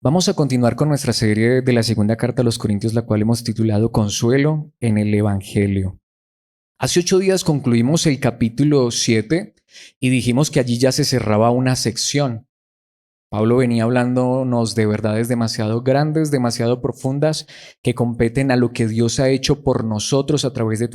Vamos a continuar con nuestra serie de la segunda carta a los Corintios, la cual hemos titulado Consuelo en el Evangelio. Hace 8 días concluimos el capítulo 7 y dijimos que allí ya se cerraba una sección. Pablo venía hablándonos de verdades demasiado grandes, demasiado profundas, que competen a lo que Dios ha hecho por nosotros a través de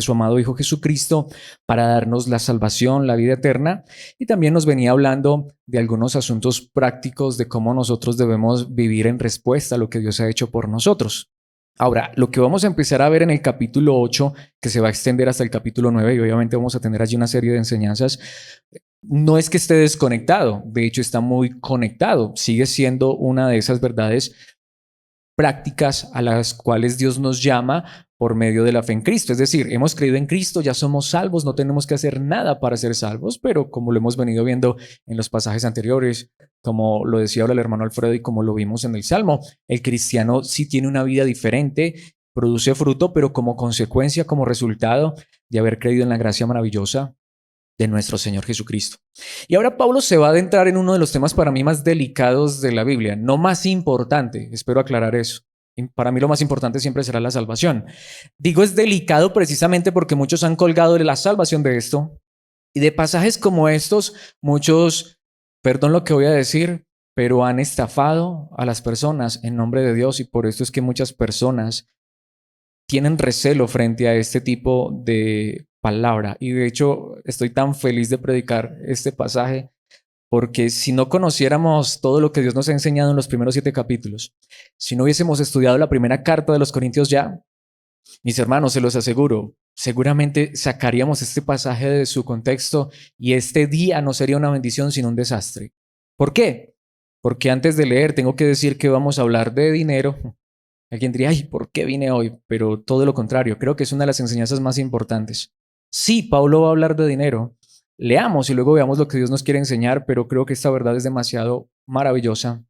su amado Hijo Jesucristo para darnos la salvación, la vida eterna. Y también nos venía hablando de algunos asuntos prácticos de cómo nosotros debemos vivir en respuesta a lo que Dios ha hecho por nosotros. Ahora, lo que vamos a empezar a ver en el capítulo 8, que se va a extender hasta el capítulo 9, y obviamente vamos a tener allí una serie de enseñanzas, no es que esté desconectado, de hecho está muy conectado, sigue siendo una de esas verdades prácticas a las cuales Dios nos llama por medio de la fe en Cristo. Es decir, hemos creído en Cristo, ya somos salvos, no tenemos que hacer nada para ser salvos, pero como lo hemos venido viendo en los pasajes anteriores, como lo decía ahora el hermano Alfredo y como lo vimos en el Salmo, el cristiano sí tiene una vida diferente, produce fruto, pero como consecuencia, como resultado de haber creído en la gracia maravillosa de nuestro Señor Jesucristo. Y ahora Pablo se va a adentrar en uno de los temas para mí más delicados de la Biblia, no más importante, espero aclarar eso. Para mí lo más importante siempre será la salvación. Digo es delicado precisamente porque muchos han colgado de la salvación de esto y de pasajes como estos, muchos, perdón lo que voy a decir, pero han estafado a las personas en nombre de Dios y por esto es que muchas personas tienen recelo frente a este tipo de palabra. Y de hecho, estoy tan feliz de predicar este pasaje porque si no conociéramos todo lo que Dios nos ha enseñado en los primeros 7 capítulos, si no hubiésemos estudiado la primera carta de los Corintios ya, mis hermanos, se los aseguro, seguramente sacaríamos este pasaje de su contexto y este día no sería una bendición sino un desastre. ¿Por qué? Porque antes de leer tengo que decir que vamos a hablar de dinero. Alguien diría, ay, ¿por qué vine hoy? Pero todo lo contrario, creo que es una de las enseñanzas más importantes. Sí, Pablo va a hablar de dinero. Leamos y luego veamos lo que Dios nos quiere enseñar, pero creo que esta verdad es demasiado maravillosa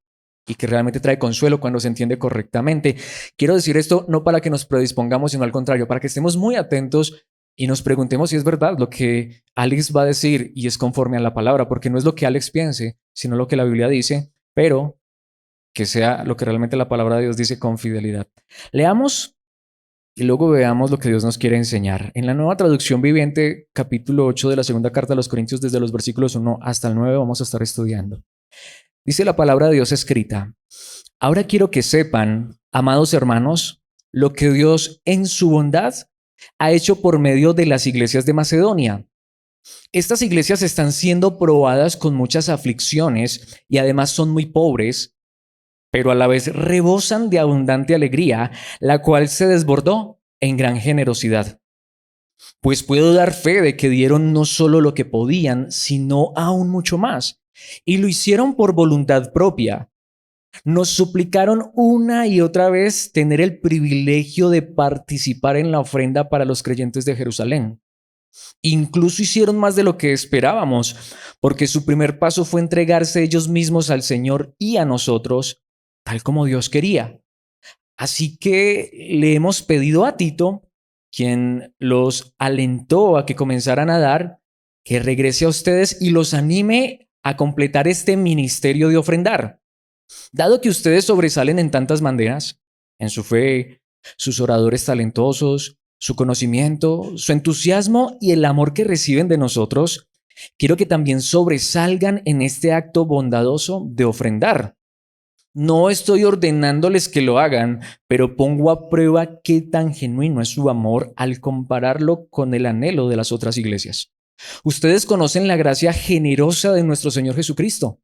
y que realmente trae consuelo cuando se entiende correctamente. Quiero decir esto no para que nos predispongamos, sino al contrario, para que estemos muy atentos y nos preguntemos si es verdad lo que Alex va a decir y es conforme a la palabra, porque no es lo que Alex piense, sino lo que la Biblia dice, pero que sea lo que realmente la palabra de Dios dice con fidelidad. Leamos y luego veamos lo que Dios nos quiere enseñar. En la Nueva Traducción Viviente, capítulo 8 de la segunda carta a los Corintios, desde los versículos 1 hasta el 9, vamos a estar estudiando. Dice la palabra de Dios escrita: Ahora quiero que sepan, amados hermanos, lo que Dios en su bondad ha hecho por medio de las iglesias de Macedonia. Estas iglesias están siendo probadas con muchas aflicciones y además son muy pobres, pero a la vez rebosan de abundante alegría, la cual se desbordó en gran generosidad. Pues puedo dar fe de que dieron no solo lo que podían, sino aún mucho más, y lo hicieron por voluntad propia. Nos suplicaron una y otra vez tener el privilegio de participar en la ofrenda para los creyentes de Jerusalén. Incluso hicieron más de lo que esperábamos, porque su primer paso fue entregarse ellos mismos al Señor y a nosotros, tal como Dios quería. Así que le hemos pedido a Tito, quien los alentó a que comenzaran a dar, que regrese a ustedes y los anime a completar este ministerio de ofrendar. Dado que ustedes sobresalen en tantas maneras, en su fe, sus oradores talentosos, su conocimiento, su entusiasmo y el amor que reciben de nosotros, quiero que también sobresalgan en este acto bondadoso de ofrendar. No estoy ordenándoles que lo hagan, pero pongo a prueba qué tan genuino es su amor al compararlo con el anhelo de las otras iglesias. Ustedes conocen la gracia generosa de nuestro Señor Jesucristo.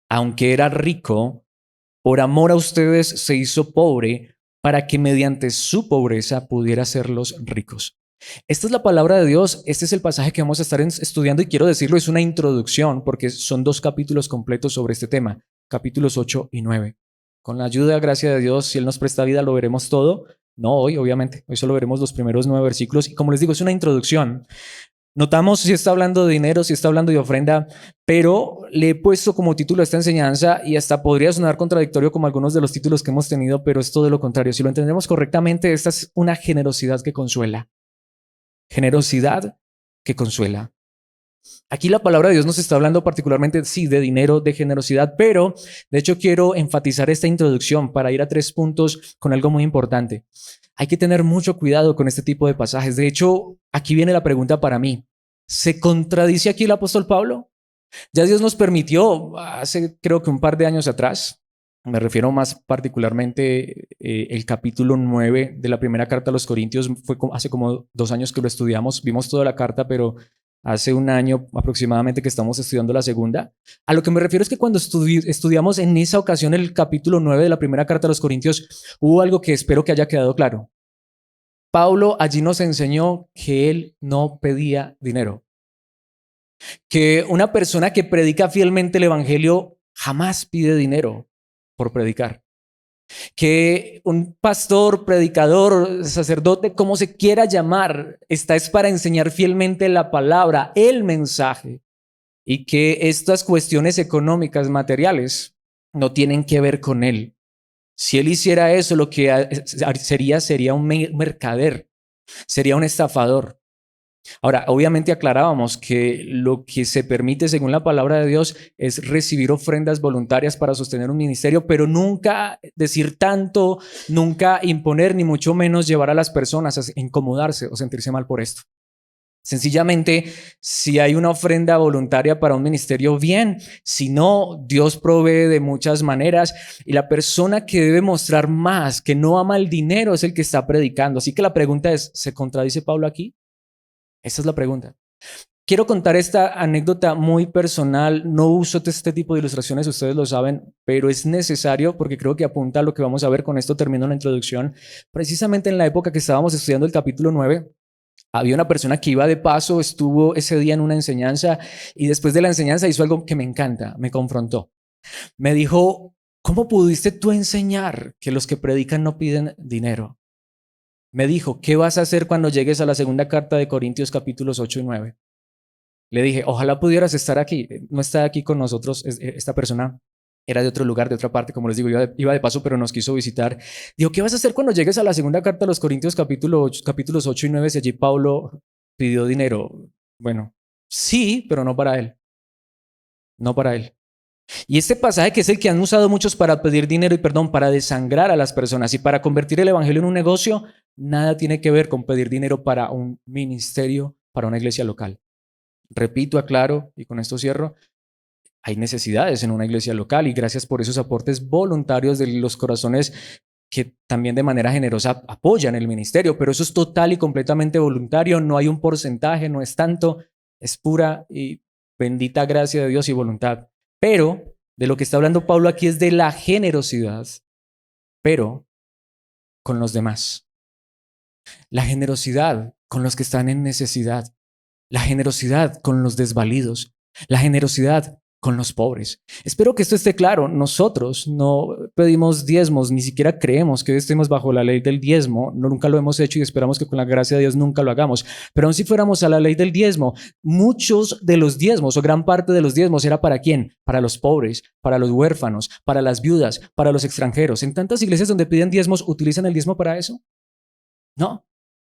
Aunque era rico, por amor a ustedes se hizo pobre para que mediante su pobreza pudiera hacerlos ricos. Esta es la palabra de Dios, este es el pasaje que vamos a estar estudiando y quiero decirlo, es una introducción porque son 2 capítulos completos sobre este tema, capítulos 8 y 9. Con la ayuda, gracia de Dios, si Él nos presta vida, lo veremos todo. No hoy, obviamente, hoy solo veremos los primeros 9 versículos y como les digo, es una introducción. Notamos si está hablando de dinero, si está hablando de ofrenda, pero le he puesto como título a esta enseñanza y hasta podría sonar contradictorio como algunos de los títulos que hemos tenido, pero es todo lo contrario. Si lo entendemos correctamente, esta es una generosidad que consuela. Generosidad que consuela. Aquí la palabra de Dios nos está hablando particularmente, sí, de dinero, de generosidad, pero de hecho quiero enfatizar esta introducción para ir a 3 puntos con algo muy importante. Hay que tener mucho cuidado con este tipo de pasajes. De hecho, aquí viene la pregunta para mí. ¿Se contradice aquí el apóstol Pablo? Ya Dios nos permitió hace creo que un par de años atrás, me refiero más particularmente el capítulo 9 de la primera carta a los Corintios, fue hace como 2 años que lo estudiamos, vimos toda la carta, pero hace un año aproximadamente que estamos estudiando la segunda. A lo que me refiero es que cuando estudiamos en esa ocasión el capítulo 9 de la primera carta a los Corintios, hubo algo que espero que haya quedado claro. Pablo allí nos enseñó que él no pedía dinero, que una persona que predica fielmente el evangelio jamás pide dinero por predicar, que un pastor, predicador, sacerdote, como se quiera llamar, es para enseñar fielmente la palabra, el mensaje, y que estas cuestiones económicas, materiales, no tienen que ver con él. Si él hiciera eso, lo que sería un mercader, sería un estafador. Ahora, obviamente aclarábamos que lo que se permite según la palabra de Dios es recibir ofrendas voluntarias para sostener un ministerio, pero nunca decir tanto, nunca imponer, ni mucho menos llevar a las personas a incomodarse o sentirse mal por esto. Sencillamente, si hay una ofrenda voluntaria para un ministerio, bien. Si no, Dios provee de muchas maneras y la persona que debe mostrar más, que no ama el dinero, es el que está predicando. Así que la pregunta es, ¿se contradice Pablo aquí? Esa es la pregunta. Quiero contar esta anécdota muy personal. No uso este tipo de ilustraciones, ustedes lo saben, pero es necesario porque creo que apunta a lo que vamos a ver. Con esto termino la introducción. Precisamente en la época que estábamos estudiando el capítulo 9, había una persona que iba de paso, estuvo ese día en una enseñanza y después de la enseñanza hizo algo que me encanta, me confrontó. Me dijo, ¿cómo pudiste tú enseñar que los que predican no piden dinero? Me dijo, ¿qué vas a hacer cuando llegues a la segunda carta de Corintios capítulos 8 y 9? Le dije, ojalá pudieras estar aquí. No está aquí con nosotros, esta persona era de otro lugar, de otra parte, como les digo, iba de paso, pero nos quiso visitar. Dijo, ¿qué vas a hacer cuando llegues a la segunda carta de los Corintios capítulos 8 y 9 si allí Pablo pidió dinero? Bueno, sí, pero no para él. No para él. Y este pasaje, que es el que han usado muchos para pedir dinero y perdón, para desangrar a las personas y para convertir el evangelio en un negocio, nada tiene que ver con pedir dinero para un ministerio, para una iglesia local. Repito, aclaro, y con esto cierro, hay necesidades en una iglesia local y gracias por esos aportes voluntarios de los corazones que también de manera generosa apoyan el ministerio, pero eso es total y completamente voluntario, no hay un porcentaje, no es tanto, es pura y bendita gracia de Dios y voluntad. Pero de lo que está hablando Pablo aquí es de la generosidad, pero con los demás. La generosidad con los que están en necesidad. La generosidad con los desvalidos. La generosidad con los pobres. Espero que esto esté claro. Nosotros no pedimos diezmos, ni siquiera creemos que estemos bajo la ley del diezmo. No, nunca lo hemos hecho y esperamos que con la gracia de Dios nunca lo hagamos. Pero aun si fuéramos a la ley del diezmo, muchos de los diezmos o gran parte de los diezmos era ¿para quién? Para los pobres, para los huérfanos, para las viudas, para los extranjeros. En tantas iglesias donde piden diezmos, ¿utilizan el diezmo para eso? No.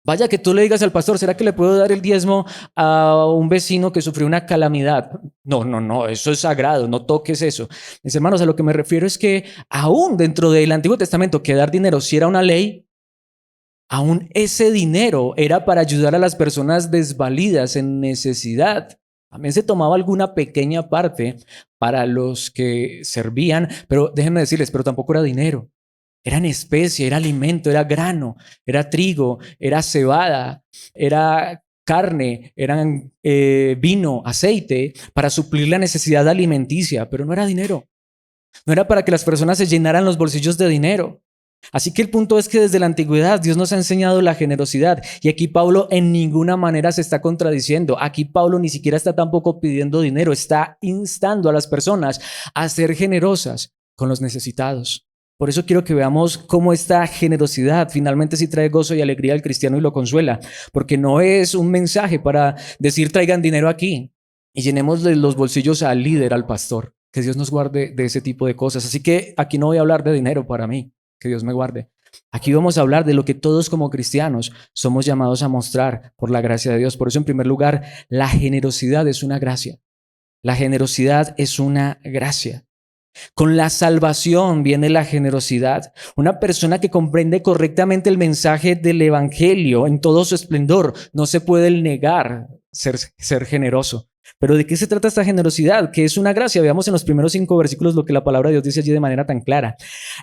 Vaya que tú le digas al pastor, ¿será que le puedo dar el diezmo a un vecino que sufrió una calamidad? No, eso es sagrado, no toques eso. Mis hermanos, a lo que me refiero es que aún dentro del Antiguo Testamento, que dar dinero sí era una ley, aún ese dinero era para ayudar a las personas desvalidas en necesidad. También se tomaba alguna pequeña parte para los que servían, pero déjenme decirles, pero tampoco era dinero. Eran especie, era alimento, era grano, era trigo, era cebada, era carne, eran vino, aceite, para suplir la necesidad alimenticia, pero no era dinero. No era para que las personas se llenaran los bolsillos de dinero. Así que el punto es que desde la antigüedad Dios nos ha enseñado la generosidad y aquí Pablo en ninguna manera se está contradiciendo. Aquí Pablo ni siquiera está tampoco pidiendo dinero, está instando a las personas a ser generosas con los necesitados. Por eso quiero que veamos cómo esta generosidad finalmente sí trae gozo y alegría al cristiano y lo consuela, porque no es un mensaje para decir traigan dinero aquí y llenemos de los bolsillos al líder, al pastor. Que Dios nos guarde de ese tipo de cosas. Así que aquí no voy a hablar de dinero para mí, que Dios me guarde. Aquí vamos a hablar de lo que todos como cristianos somos llamados a mostrar por la gracia de Dios. Por eso, en primer lugar, la generosidad es una gracia. La generosidad es una gracia. Con la salvación viene la generosidad. Una persona que comprende correctamente el mensaje del evangelio en todo su esplendor no se puede negar ser generoso. Pero ¿de qué se trata esta generosidad? Que es una gracia. Veamos en los primeros 5 versículos lo que la palabra de Dios dice allí de manera tan clara.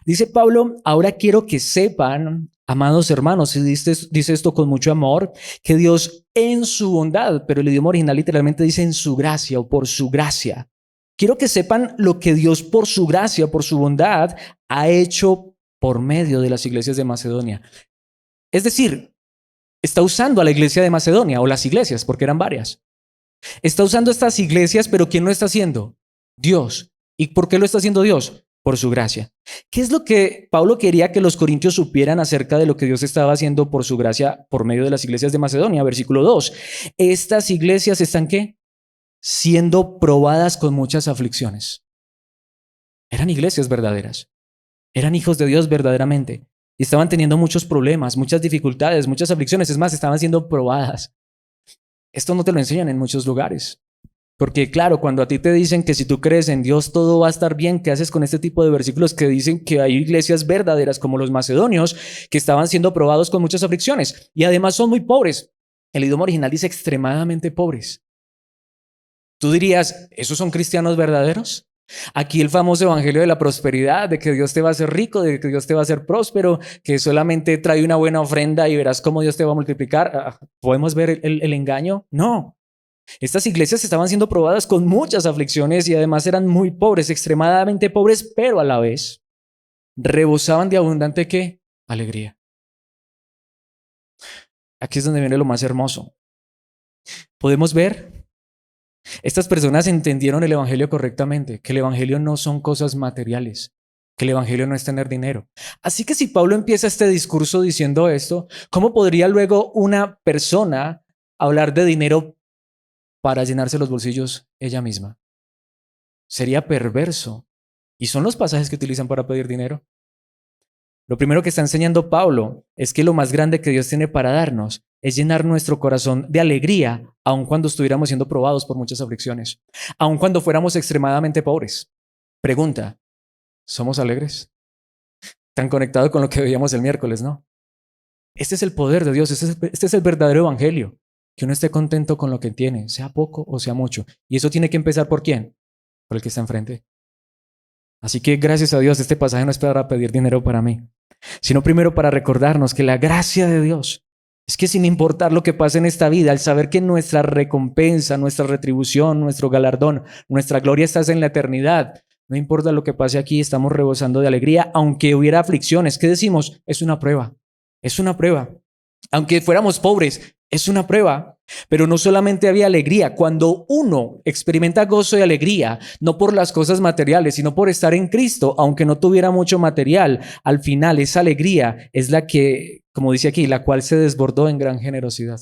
Dice Pablo: ahora quiero que sepan, amados hermanos, y dice esto con mucho amor, que Dios en su bondad, pero el idioma original literalmente dice en su gracia o por su gracia. Quiero que sepan lo que Dios por su gracia, por su bondad, ha hecho por medio de las iglesias de Macedonia. Es decir, está usando a la iglesia de Macedonia, o las iglesias, porque eran varias. Está usando estas iglesias, pero ¿quién lo está haciendo? Dios. ¿Y por qué lo está haciendo Dios? Por su gracia. ¿Qué es lo que Pablo quería que los corintios supieran acerca de lo que Dios estaba haciendo por su gracia por medio de las iglesias de Macedonia? Versículo 2. Estas iglesias están ¿qué? Siendo probadas con muchas aflicciones. Eran iglesias verdaderas. Eran hijos de Dios verdaderamente. Y estaban teniendo muchos problemas, muchas dificultades, muchas aflicciones. Es más, estaban siendo probadas. Esto no te lo enseñan en muchos lugares. Porque claro, cuando a ti te dicen que si tú crees en Dios todo va a estar bien, ¿qué haces con este tipo de versículos que dicen que hay iglesias verdaderas como los macedonios que estaban siendo probados con muchas aflicciones? Y además son muy pobres. El idioma original dice extremadamente pobres. Tú dirías, ¿esos son cristianos verdaderos? Aquí el famoso evangelio de la prosperidad, de que Dios te va a hacer rico, de que Dios te va a hacer próspero, que solamente trae una buena ofrenda y verás cómo Dios te va a multiplicar. ¿Podemos ver el engaño? No. Estas iglesias estaban siendo probadas con muchas aflicciones y además eran muy pobres, extremadamente pobres, pero a la vez rebosaban de abundante ¿qué? Alegría. Aquí es donde viene lo más hermoso. Podemos ver, estas personas entendieron el evangelio correctamente, que el evangelio no son cosas materiales, que el evangelio no es tener dinero. Así que si Pablo empieza este discurso diciendo esto, ¿cómo podría luego una persona hablar de dinero para llenarse los bolsillos ella misma? Sería perverso. ¿Y son los pasajes que utilizan para pedir dinero? Lo primero que está enseñando Pablo es que lo más grande que Dios tiene para darnos es llenar nuestro corazón de alegría, aun cuando estuviéramos siendo probados por muchas aflicciones, aun cuando fuéramos extremadamente pobres. Pregunta, ¿somos alegres? Tan conectado con lo que veíamos el miércoles, ¿no? Este es el poder de Dios, este es el verdadero evangelio. Que uno esté contento con lo que tiene, sea poco o sea mucho. Y eso tiene que empezar ¿por quién? Por el que está enfrente. Así que gracias a Dios, este pasaje no es para pedir dinero para mí, sino primero para recordarnos que la gracia de Dios es que sin importar lo que pase en esta vida, al saber que nuestra recompensa, nuestra retribución, nuestro galardón, nuestra gloria está en la eternidad, no importa lo que pase aquí, estamos rebosando de alegría, aunque hubiera aflicciones. ¿Qué decimos? Es una prueba, es una prueba. Aunque fuéramos pobres, es una prueba. Pero no solamente había alegría. Cuando uno experimenta gozo y alegría, no por las cosas materiales, sino por estar en Cristo, aunque no tuviera mucho material, al final esa alegría es la que, como dice aquí, la cual se desbordó en gran generosidad.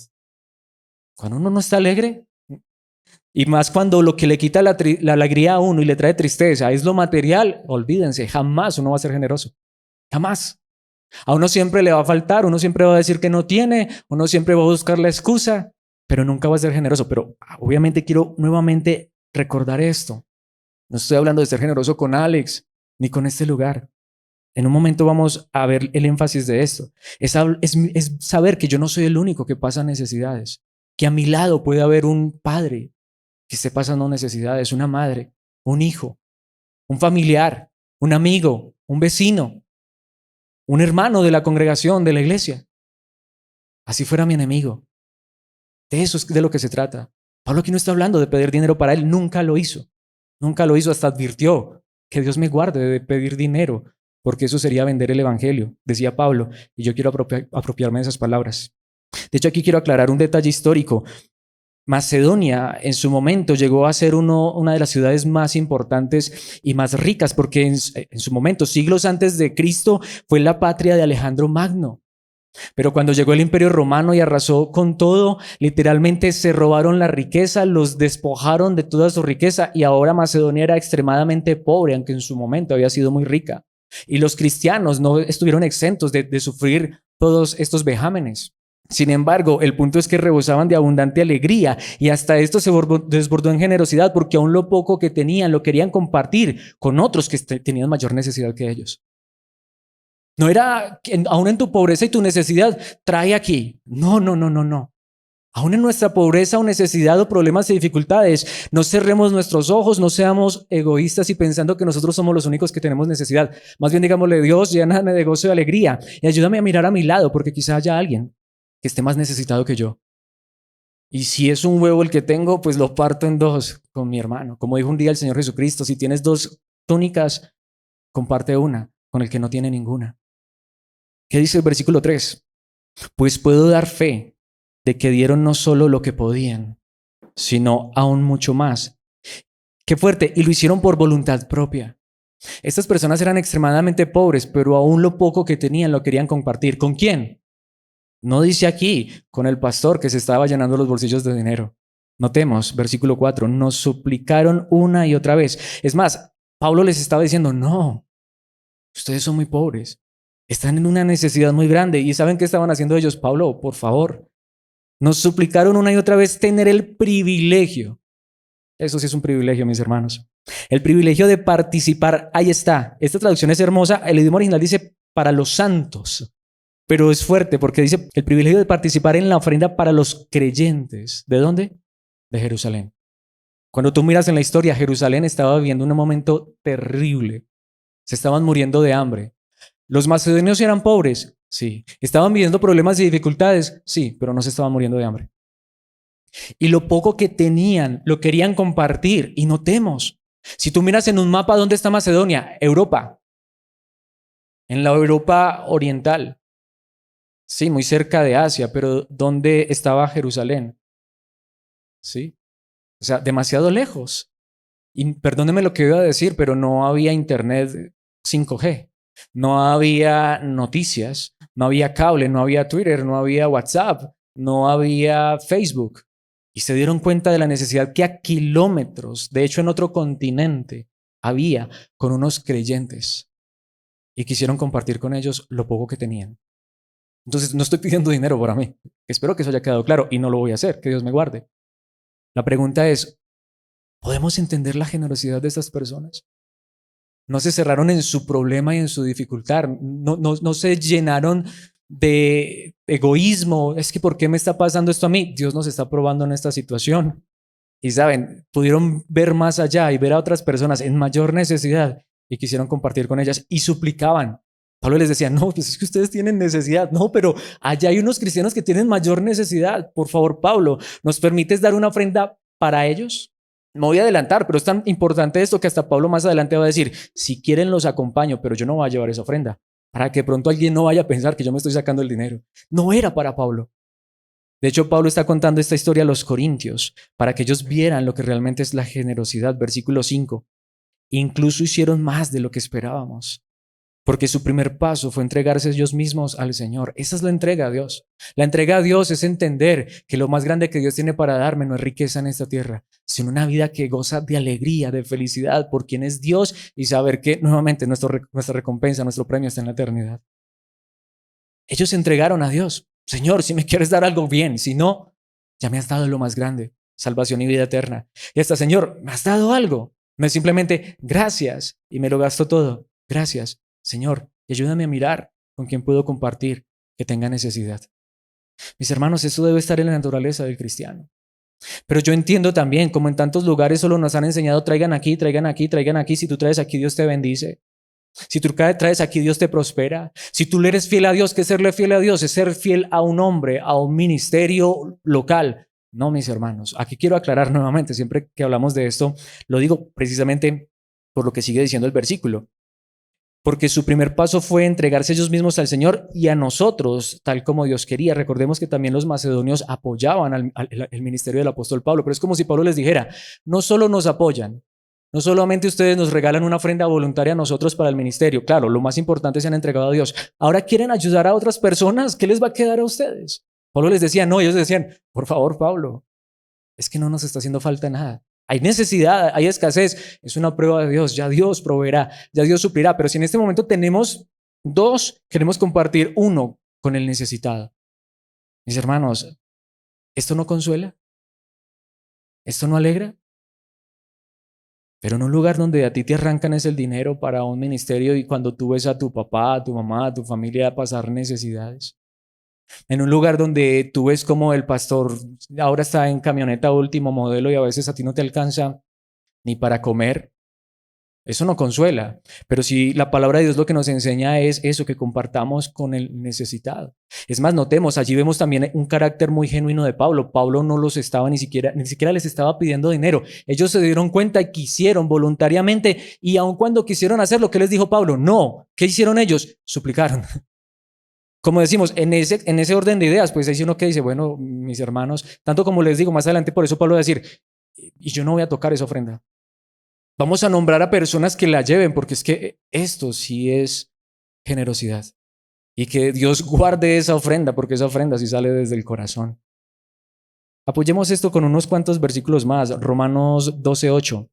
Cuando uno no está alegre, y más cuando lo que le quita la alegría a uno y le trae tristeza es lo material, olvídense, jamás uno va a ser generoso. Jamás. A uno siempre le va a faltar, uno siempre va a decir que no tiene, uno siempre va a buscar la excusa, pero nunca va a ser generoso. Pero obviamente quiero nuevamente recordar esto. No estoy hablando de ser generoso con Alex, ni con este lugar. En un momento vamos a ver el énfasis de esto. Es saber que yo no soy el único que pasa necesidades, que a mi lado puede haber un padre que esté pasando necesidades, una madre, un hijo, un familiar, un amigo, un vecino, un hermano de la congregación, de la iglesia. Así fuera mi enemigo. De eso es de lo que se trata. Pablo aquí no está hablando de pedir dinero para él, nunca lo hizo. Nunca lo hizo, hasta advirtió que Dios me guarde de pedir dinero, porque eso sería vender el evangelio, decía Pablo, y yo quiero apropiarme de esas palabras. De hecho, aquí quiero aclarar un detalle histórico. Macedonia en su momento llegó a ser una de las ciudades más importantes y más ricas, porque en su momento, siglos antes de Cristo, fue la patria de Alejandro Magno. Pero cuando llegó el Imperio Romano y arrasó con todo, literalmente se robaron la riqueza, los despojaron de toda su riqueza y ahora Macedonia era extremadamente pobre, aunque en su momento había sido muy rica. Y los cristianos no estuvieron exentos de sufrir todos estos vejámenes. Sin embargo, el punto es que rebosaban de abundante alegría y hasta esto se desbordó en generosidad porque aún lo poco que tenían lo querían compartir con otros que tenían mayor necesidad que ellos. No era que aún en tu pobreza y tu necesidad, trae aquí. No, no, no, no, no. Aún en nuestra pobreza o necesidad o problemas y dificultades, no cerremos nuestros ojos, no seamos egoístas y pensando que nosotros somos los únicos que tenemos necesidad. Más bien digámosle, Dios, lléname de gozo y alegría y ayúdame a mirar a mi lado porque quizá haya alguien que esté más necesitado que yo. Y si es un huevo el que tengo, pues lo parto en dos con mi hermano. Como dijo un día el Señor Jesucristo, si tienes 2 túnicas, comparte una con el que no tiene ninguna. ¿Qué dice el versículo 3? Pues puedo dar fe de que dieron no solo lo que podían, sino aún mucho más. Qué fuerte, y lo hicieron por voluntad propia. Estas personas eran extremadamente pobres, pero aún lo poco que tenían lo querían compartir. ¿Con quién? No dice aquí, con el pastor que se estaba llenando los bolsillos de dinero. Notemos, versículo 4, nos suplicaron una y otra vez. Es más, Pablo les estaba diciendo, no, ustedes son muy pobres, están en una necesidad muy grande. ¿Y saben qué estaban haciendo ellos? Pablo, por favor, nos suplicaron una y otra vez tener el privilegio. Eso sí es un privilegio, mis hermanos. El privilegio de participar, ahí está. Esta traducción es hermosa, el idioma original dice para los santos. Pero es fuerte porque dice el privilegio de participar en la ofrenda para los creyentes. ¿De dónde? De Jerusalén. Cuando tú miras en la historia, Jerusalén estaba viviendo un momento terrible. Se estaban muriendo de hambre. ¿Los macedonios eran pobres? Sí. ¿Estaban viviendo problemas y dificultades? Sí, pero no se estaban muriendo de hambre. Y lo poco que tenían lo querían compartir. Y notemos, si tú miras en un mapa, ¿dónde está Macedonia? Europa. En la Europa oriental. Sí, muy cerca de Asia, pero ¿dónde estaba Jerusalén? Sí, o sea, demasiado lejos. Y perdóneme lo que iba a decir, pero no había internet 5G, no había noticias, no había cable, no había Twitter, no había WhatsApp, no había Facebook. Y se dieron cuenta de la necesidad que a kilómetros, de hecho en otro continente, había con unos creyentes. Y quisieron compartir con ellos lo poco que tenían. Entonces, no estoy pidiendo dinero para mí. Espero que eso haya quedado claro y no lo voy a hacer, que Dios me guarde. La pregunta es, ¿podemos entender la generosidad de estas personas? No se cerraron en su problema y en su dificultad, no se llenaron de egoísmo. Es que ¿por qué me está pasando esto a mí? Dios nos está probando en esta situación. Y saben, pudieron ver más allá y ver a otras personas en mayor necesidad y quisieron compartir con ellas y suplicaban. Pablo les decía, no, pues es que ustedes tienen necesidad. No, pero allá hay unos cristianos que tienen mayor necesidad. Por favor, Pablo, ¿nos permites dar una ofrenda para ellos? Me voy a adelantar, pero es tan importante esto que hasta Pablo más adelante va a decir, si quieren los acompaño, pero yo no voy a llevar esa ofrenda, para que pronto alguien no vaya a pensar que yo me estoy sacando el dinero. No era para Pablo. De hecho, Pablo está contando esta historia a los corintios, para que ellos vieran lo que realmente es la generosidad. Versículo 5. Incluso hicieron más de lo que esperábamos. Porque su primer paso fue entregarse ellos mismos al Señor. Esa es la entrega a Dios. La entrega a Dios es entender que lo más grande que Dios tiene para darme no es riqueza en esta tierra, sino una vida que goza de alegría, de felicidad por quien es Dios y saber que nuevamente nuestra recompensa, nuestro premio está en la eternidad. Ellos se entregaron a Dios. Señor, si me quieres dar algo bien, si no, ya me has dado lo más grande, salvación y vida eterna. Y hasta, Señor, me has dado algo. No es simplemente gracias y me lo gasto todo. Gracias. Señor, ayúdame a mirar con quién puedo compartir que tenga necesidad. Mis hermanos, eso debe estar en la naturaleza del cristiano. Pero yo entiendo también, como en tantos lugares solo nos han enseñado, traigan aquí, traigan aquí, traigan aquí. Si tú traes aquí, Dios te bendice. Si tú traes aquí, Dios te prospera. Si tú le eres fiel a Dios, ¿qué es serle fiel a Dios? Es ser fiel a un hombre, a un ministerio local. No, mis hermanos, aquí quiero aclarar nuevamente, siempre que hablamos de esto, lo digo precisamente por lo que sigue diciendo el versículo. Porque su primer paso fue entregarse ellos mismos al Señor y a nosotros, tal como Dios quería. Recordemos que también los macedonios apoyaban el ministerio del apóstol Pablo, pero es como si Pablo les dijera, no solo nos apoyan, no solamente ustedes nos regalan una ofrenda voluntaria a nosotros para el ministerio, claro, lo más importante se han entregado a Dios. Ahora quieren ayudar a otras personas, ¿qué les va a quedar a ustedes? Pablo les decía, no, ellos decían, por favor, Pablo, es que no nos está haciendo falta nada. Hay necesidad, hay escasez. Es una prueba de Dios. Ya Dios proveerá, ya Dios suplirá. Pero si en este momento tenemos dos, queremos compartir uno con el necesitado. Mis hermanos, ¿esto no consuela? ¿Esto no alegra? Pero en un lugar donde a ti te arrancan es el dinero para un ministerio y cuando tú ves a tu papá, a tu mamá, a tu familia pasar necesidades. En un lugar donde tú ves como el pastor ahora está en camioneta último modelo y a veces a ti no te alcanza ni para comer. Eso no consuela, pero si la palabra de Dios lo que nos enseña es eso, que compartamos con el necesitado. Es más, notemos, allí vemos también un carácter muy genuino de Pablo. Pablo no los estaba ni siquiera les estaba pidiendo dinero. Ellos se dieron cuenta y quisieron voluntariamente, y aun cuando quisieron hacerlo, ¿qué les dijo Pablo? No. ¿Qué hicieron ellos? Suplicaron. Como decimos, en ese orden de ideas, pues hay uno que dice, bueno, mis hermanos, tanto como les digo más adelante, por eso Pablo va a decir, y yo no voy a tocar esa ofrenda. Vamos a nombrar a personas que la lleven, porque es que esto sí es generosidad. Y que Dios guarde esa ofrenda, porque esa ofrenda sí sale desde el corazón. Apoyemos esto con unos cuantos versículos más. Romanos 12:8.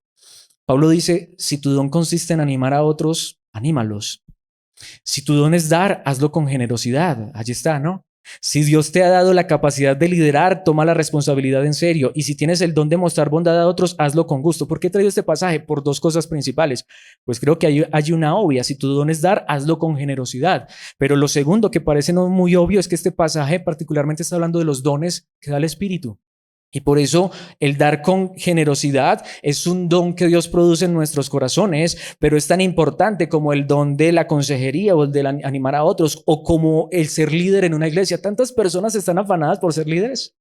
Pablo dice, si tu don consiste en animar a otros, anímalos. Si tu don es dar, hazlo con generosidad. Allí está, ¿no? Si Dios te ha dado la capacidad de liderar, toma la responsabilidad en serio. Y si tienes el don de mostrar bondad a otros, hazlo con gusto. ¿Por qué he traído este pasaje? Por dos cosas principales. Pues creo que hay una obvia. Si tu don es dar, hazlo con generosidad. Pero lo segundo que parece no muy obvio es que este pasaje particularmente está hablando de los dones que da el Espíritu. Y por eso el dar con generosidad es un don que Dios produce en nuestros corazones, pero es tan importante como el don de la consejería o el de animar a otros o como el ser líder en una iglesia. Tantas personas están afanadas por ser líderes.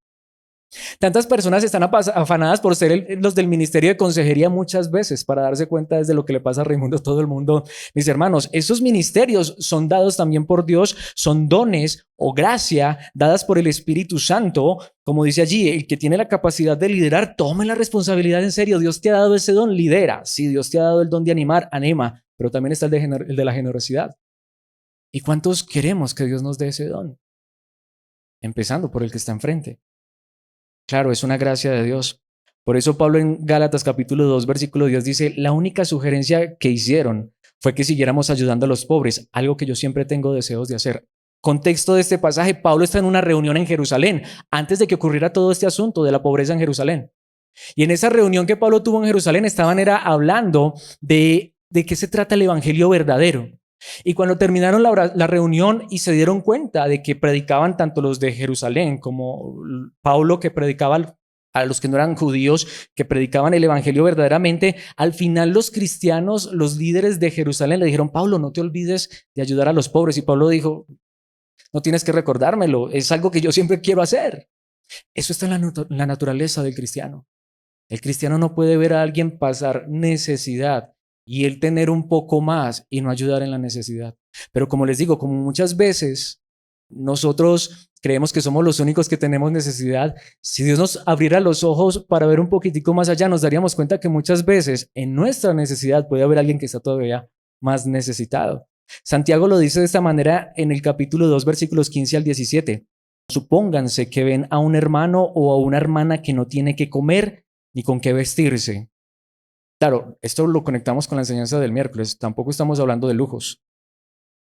Tantas personas están afanadas por ser los del ministerio de consejería muchas veces para darse cuenta desde lo que le pasa a Raimundo, todo el mundo. Mis hermanos, esos ministerios son dados también por Dios, son dones o gracia dadas por el Espíritu Santo. Como dice allí, el que tiene la capacidad de liderar, tome la responsabilidad en serio. Dios te ha dado ese don, lidera. Si Dios te ha dado el don de animar, anima, pero también está el de la generosidad. ¿Y cuántos queremos que Dios nos dé ese don? Empezando por el que está enfrente. Claro, es una gracia de Dios. Por eso Pablo en Gálatas capítulo 2, versículo 10 dice, la única sugerencia que hicieron fue que siguiéramos ayudando a los pobres, algo que yo siempre tengo deseos de hacer. Contexto de este pasaje, Pablo está en una reunión en Jerusalén, antes de que ocurriera todo este asunto de la pobreza en Jerusalén. Y en esa reunión que Pablo tuvo en Jerusalén estaban hablando de qué se trata el evangelio verdadero. Y cuando terminaron la reunión y se dieron cuenta de que predicaban tanto los de Jerusalén como Pablo que predicaba a los que no eran judíos, que predicaban el evangelio verdaderamente, al final los cristianos, los líderes de Jerusalén le dijeron, Pablo, no te olvides de ayudar a los pobres. Y Pablo dijo, no tienes que recordármelo, es algo que yo siempre quiero hacer. Eso está en la naturaleza del cristiano. El cristiano no puede ver a alguien pasar necesidad y él tener un poco más y no ayudar en la necesidad. Pero como les digo, como muchas veces nosotros creemos que somos los únicos que tenemos necesidad, si Dios nos abriera los ojos para ver un poquitico más allá, nos daríamos cuenta que muchas veces en nuestra necesidad puede haber alguien que está todavía más necesitado. Santiago lo dice de esta manera en el capítulo 2, versículos 15 al 17. Supónganse que ven a un hermano o a una hermana que no tiene que comer ni con qué vestirse. Claro, esto lo conectamos con la enseñanza del miércoles. Tampoco estamos hablando de lujos.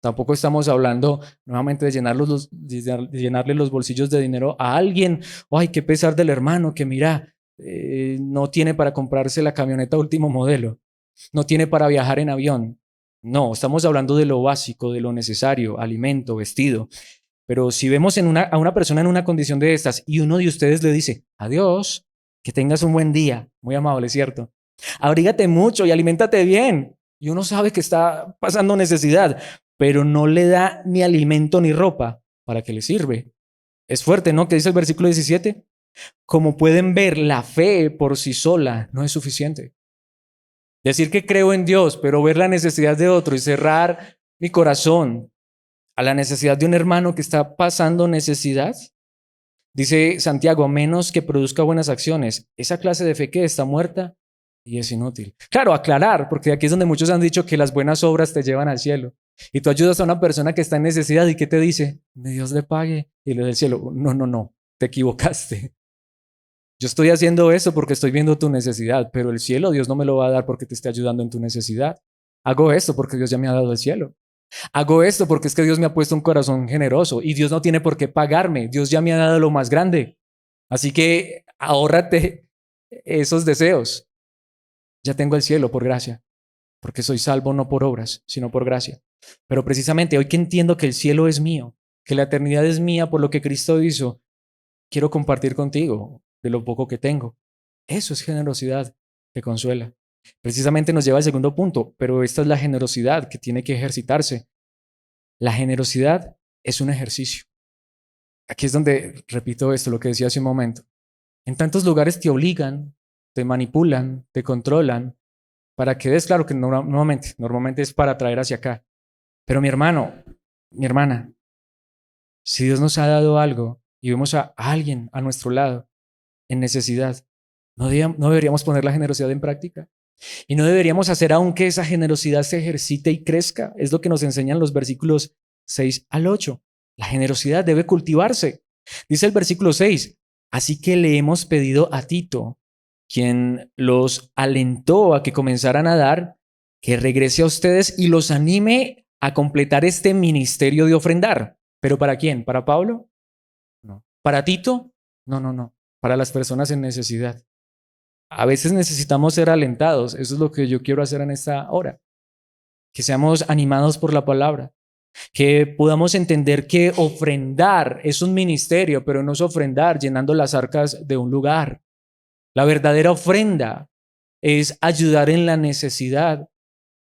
Tampoco estamos hablando nuevamente de llenarle los bolsillos de dinero a alguien. Ay, qué pesar del hermano que mira, no tiene para comprarse la camioneta último modelo. No tiene para viajar en avión. No, estamos hablando de lo básico, de lo necesario, alimento, vestido. Pero si vemos a una persona en una condición de estas y uno de ustedes le dice, adiós, que tengas un buen día, muy amable, ¿cierto? Abrígate mucho y aliméntate bien. Y uno sabe que está pasando necesidad, pero no le da ni alimento ni ropa. ¿Para qué le sirve? Es fuerte, ¿no? ¿Qué dice el versículo 17? Como pueden ver, la fe por sí sola no es suficiente. Decir que creo en Dios, pero ver la necesidad de otro y cerrar mi corazón a la necesidad de un hermano que está pasando necesidad. Dice Santiago, a menos que produzca buenas acciones, esa clase de fe que está muerta y es inútil. Claro, aclarar, porque aquí es donde muchos han dicho que las buenas obras te llevan al cielo. Y tú ayudas a una persona que está en necesidad y ¿qué te dice? Dios le pague y le dé el cielo. No, te equivocaste. Yo estoy haciendo eso porque estoy viendo tu necesidad, pero el cielo Dios no me lo va a dar porque te esté ayudando en tu necesidad. Hago esto porque Dios ya me ha dado el cielo. Hago esto porque es que Dios me ha puesto un corazón generoso y Dios no tiene por qué pagarme. Dios ya me ha dado lo más grande. Así que ahórrate esos deseos. Ya tengo el cielo por gracia, porque soy salvo no por obras, sino por gracia. Pero precisamente hoy que entiendo que el cielo es mío, que la eternidad es mía por lo que Cristo hizo, quiero compartir contigo de lo poco que tengo. Eso es generosidad que consuela. Precisamente nos lleva al segundo punto, pero esta es la generosidad que tiene que ejercitarse. La generosidad es un ejercicio. Aquí es donde repito esto, lo que decía hace un momento. En tantos lugares te obligan, te manipulan, te controlan, para que des claro que normalmente es para traer hacia acá. Pero mi hermano, mi hermana, si Dios nos ha dado algo y vemos a alguien a nuestro lado en necesidad, ¿no deberíamos poner la generosidad en práctica? Y no deberíamos hacer aún que esa generosidad se ejercite y crezca. Es lo que nos enseñan los versículos 6 al 8. La generosidad debe cultivarse. Dice el versículo 6, así que le hemos pedido a Tito, quien los alentó a que comenzaran a dar, que regrese a ustedes y los anime a completar este ministerio de ofrendar. ¿Pero para quién? ¿Para Pablo? No. ¿Para Tito? No, no, no. Para las personas en necesidad. A veces necesitamos ser alentados. Eso es lo que yo quiero hacer en esta hora. Que seamos animados por la palabra. Que podamos entender que ofrendar es un ministerio, pero no es ofrendar llenando las arcas de un lugar. La verdadera ofrenda es ayudar en la necesidad.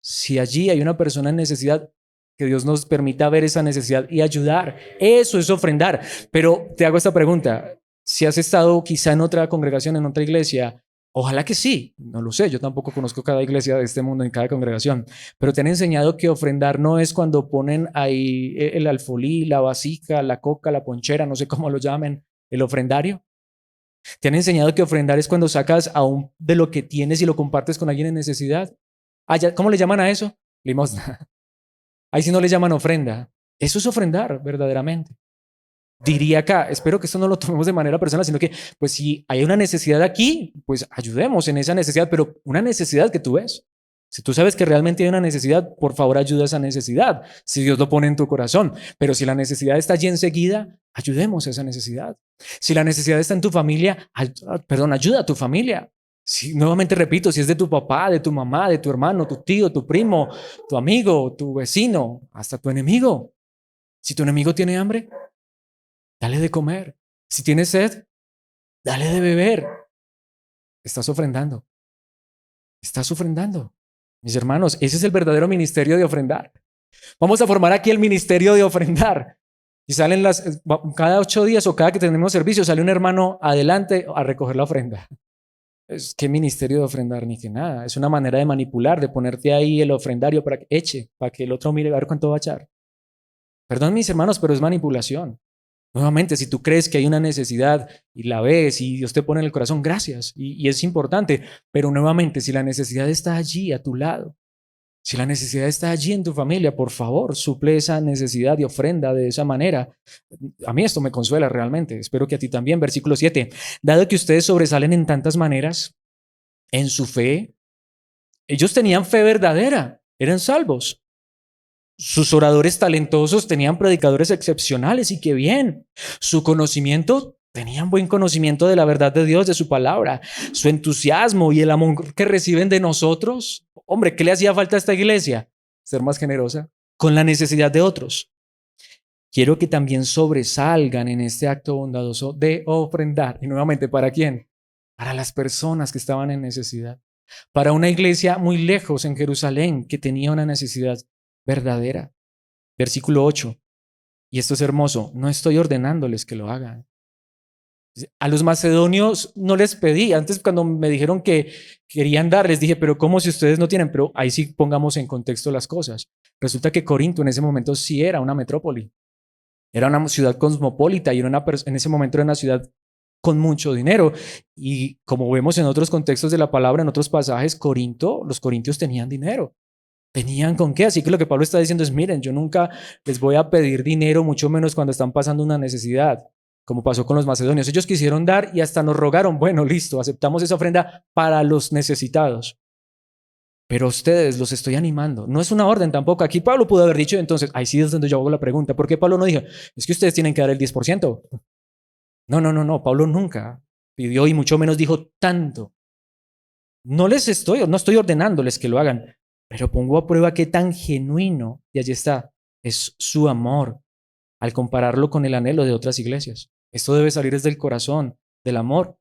Si allí hay una persona en necesidad, que Dios nos permita ver esa necesidad y ayudar. Eso es ofrendar. Pero te hago esta pregunta. Si has estado quizá en otra congregación, en otra iglesia, ojalá que sí, no lo sé, yo tampoco conozco cada iglesia de este mundo en cada congregación, pero te han enseñado que ofrendar no es cuando ponen ahí el alfolí, la vasija, la coca, la ponchera, no sé cómo lo llamen, el ofrendario. Te han enseñado que ofrendar es cuando sacas aún de lo que tienes y lo compartes con alguien en necesidad. ¿Cómo le llaman a eso? Limosna. Ahí sí no le llaman ofrenda. Eso es ofrendar verdaderamente. Diría acá, espero que esto no lo tomemos de manera personal, sino que pues si hay una necesidad aquí, pues ayudemos en esa necesidad, pero una necesidad que tú ves. Si tú sabes que realmente hay una necesidad, por favor ayuda a esa necesidad, si Dios lo pone en tu corazón. Pero si la necesidad está allí enseguida, ayudemos a esa necesidad. Si la necesidad está en tu familia, ayuda a tu familia. Si, nuevamente repito, si es de tu papá, de tu mamá, de tu hermano, tu tío, tu primo, tu amigo, tu vecino, hasta tu enemigo. Si tu enemigo tiene hambre, dale de comer. Si tienes sed, dale de beber. Estás ofrendando. Estás ofrendando. Mis hermanos, ese es el verdadero ministerio de ofrendar. Vamos a formar aquí el ministerio de ofrendar. Y salen cada 8 días o cada que tenemos servicio, sale un hermano adelante a recoger la ofrenda. ¿Qué ministerio de ofrendar? Ni que nada. Es una manera de manipular, de ponerte ahí el ofrendario para que eche, para que el otro mire a ver cuánto va a echar. Perdón, mis hermanos, pero es manipulación. Nuevamente, si tú crees que hay una necesidad y la ves y Dios te pone en el corazón, gracias. Y es importante. Pero nuevamente, si la necesidad está allí a tu lado, si la necesidad está allí en tu familia, por favor, suple esa necesidad y ofrenda de esa manera. A mí esto me consuela realmente. Espero que a ti también. Versículo 7. Dado que ustedes sobresalen en tantas maneras, en su fe, ellos tenían fe verdadera, eran salvos. Sus oradores talentosos tenían predicadores excepcionales y qué bien. Su conocimiento, tenían buen conocimiento de la verdad de Dios, de su palabra. Su entusiasmo y el amor que reciben de nosotros. Hombre, ¿qué le hacía falta a esta iglesia? Ser más generosa con la necesidad de otros. Quiero que también sobresalgan en este acto bondadoso de ofrendar. Y nuevamente, ¿para quién? Para las personas que estaban en necesidad. Para una iglesia muy lejos en Jerusalén que tenía una necesidad verdadera. Versículo 8. Y esto es hermoso. No estoy ordenándoles que lo hagan. A los macedonios no les pedí. Antes cuando me dijeron que querían dar, les dije, pero ¿cómo si ustedes no tienen? Pero ahí sí pongamos en contexto las cosas. Resulta que Corinto en ese momento sí era una metrópoli. Era una ciudad cosmopolita y en ese momento era una ciudad con mucho dinero. Y como vemos en otros contextos de la palabra, en otros pasajes, los corintios tenían dinero. Tenían con qué. Así que lo que Pablo está diciendo es, miren, yo nunca les voy a pedir dinero, mucho menos cuando están pasando una necesidad. como pasó con los macedonios. Ellos quisieron dar y hasta nos rogaron, bueno, listo, aceptamos esa ofrenda para los necesitados. Pero ustedes los estoy animando. No es una orden tampoco. Aquí Pablo pudo haber dicho, entonces, ahí sí es donde yo hago la pregunta. ¿Por qué Pablo no dijo, es que ustedes tienen que dar el 10%? No. Pablo nunca pidió y mucho menos dijo tanto. No estoy ordenándoles que lo hagan, pero pongo a prueba qué tan genuino, y allí está, es su amor al compararlo con el anhelo de otras iglesias. Esto debe salir desde el corazón, del amor.